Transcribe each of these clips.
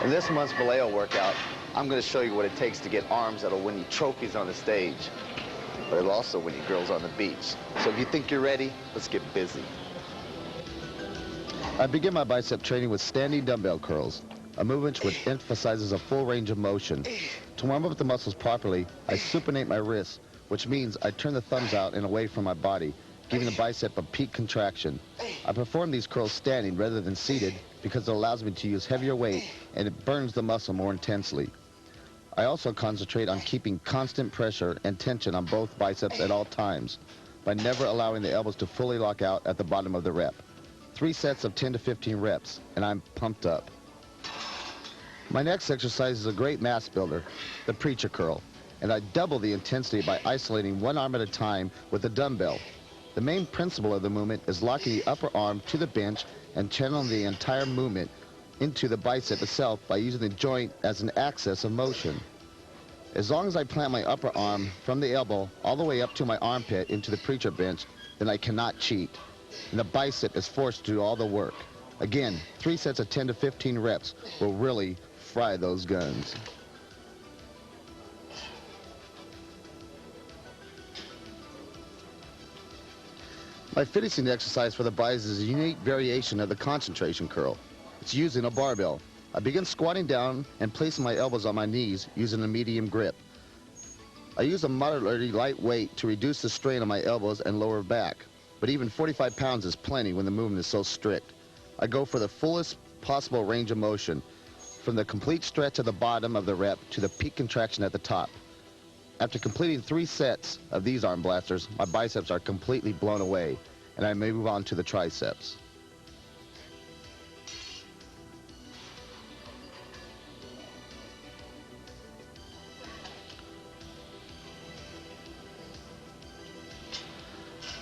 In this month's Vallejo workout, I'm going to show you what it takes to get arms that'll win you trophies on the stage, but it'll also win you girls on the beach. So if you think you're ready, let's get busy. I begin my bicep training with standing dumbbell curls, a movement which emphasizes a full range of motion. To warm up the muscles properly, I supinate my wrists, which means I turn the thumbs out and away from my body, giving the bicep a peak contraction. I perform these curls standing rather than seated because it allows me to use heavier weight and it burns the muscle more intensely. I also concentrate on keeping constant pressure and tension on both biceps at all times by never allowing the elbows to fully lock out at the bottom of the rep. 3 sets of 10 to 15 reps, and I'm pumped up. My next exercise is a great mass builder, the preacher curl, and I double the intensity by isolating one arm at a time with a dumbbell. The main principle of the movement is locking the upper arm to the bench and channeling the entire movement into the bicep itself by using the joint as an axis of motion. As long as I plant my upper arm from the elbow all the way up to my armpit into the preacher bench, then I cannot cheat, and the bicep is forced to do all the work. Again, 3 sets of 10 to 15 reps will really fry those guns. My finishing exercise for the biceps is a unique variation of the concentration curl. It's using a barbell. I begin squatting down and placing my elbows on my knees using a medium grip. I use a moderately light weight to reduce the strain on my elbows and lower back, but even 45 pounds is plenty when the movement is so strict. I go for the fullest possible range of motion, from the complete stretch at the bottom of the rep to the peak contraction at the top. After completing 3 sets of these arm blasters, my biceps are completely blown away, and I may move on to the triceps.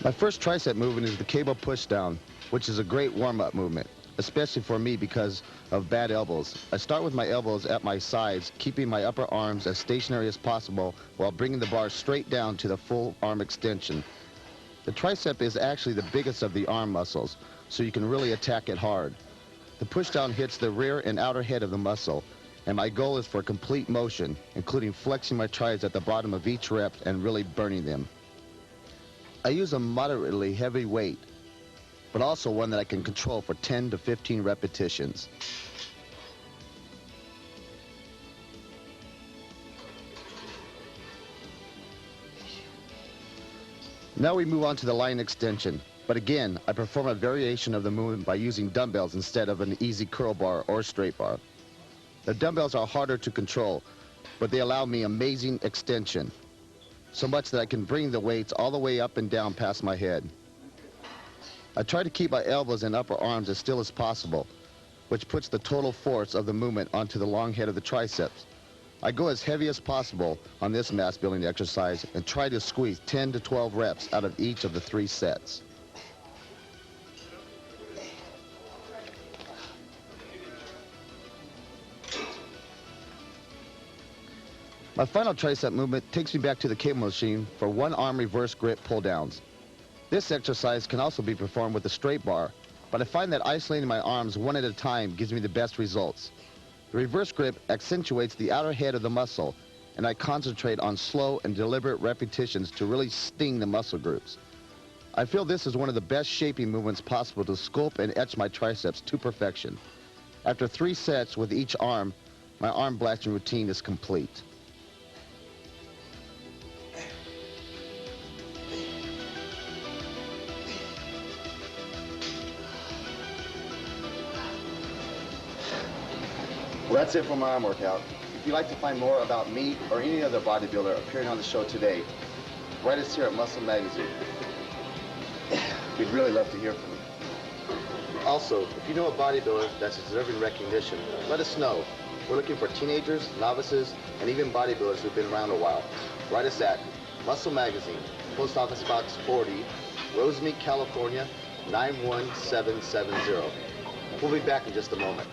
My first tricep movement is the cable pushdown, which is a great warm-up movement, especially for me because of bad elbows. I start with my elbows at my sides, keeping my upper arms as stationary as possible while bringing the bar straight down to the full arm extension. The tricep is actually the biggest of the arm muscles, so you can really attack it hard. The pushdown hits the rear and outer head of the muscle, and my goal is for complete motion, including flexing my triceps at the bottom of each rep and really burning them. I use a moderately heavy weight, but also one that I can control for 10 to 15 repetitions. Now we move on to the line extension, but again, I perform a variation of the movement by using dumbbells instead of an easy curl bar or straight bar. The dumbbells are harder to control, but they allow me amazing extension, so much that I can bring the weights all the way up and down past my head. I try to keep my elbows and upper arms as still as possible, which puts the total force of the movement onto the long head of the triceps. I go as heavy as possible on this mass building exercise and try to squeeze 10 to 12 reps out of each of the 3 sets. My final tricep movement takes me back to the cable machine for one arm reverse grip pull downs. This exercise can also be performed with a straight bar, but I find that isolating my arms one at a time gives me the best results. The reverse grip accentuates the outer head of the muscle, and I concentrate on slow and deliberate repetitions to really sting the muscle groups. I feel this is one of the best shaping movements possible to sculpt and etch my triceps to perfection. After 3 sets with each arm, my arm blasting routine is complete. Well, that's it for my arm workout. If you'd like to find more about me or any other bodybuilder appearing on the show today, write us here at Muscle Magazine. We'd really love to hear from you. Also, if you know a bodybuilder that's deserving recognition, let us know. We're looking for teenagers, novices, and even bodybuilders who've been around a while. Write us at Muscle Magazine, Post Office Box 40, Rosemead, California, 91770. We'll be back in just a moment.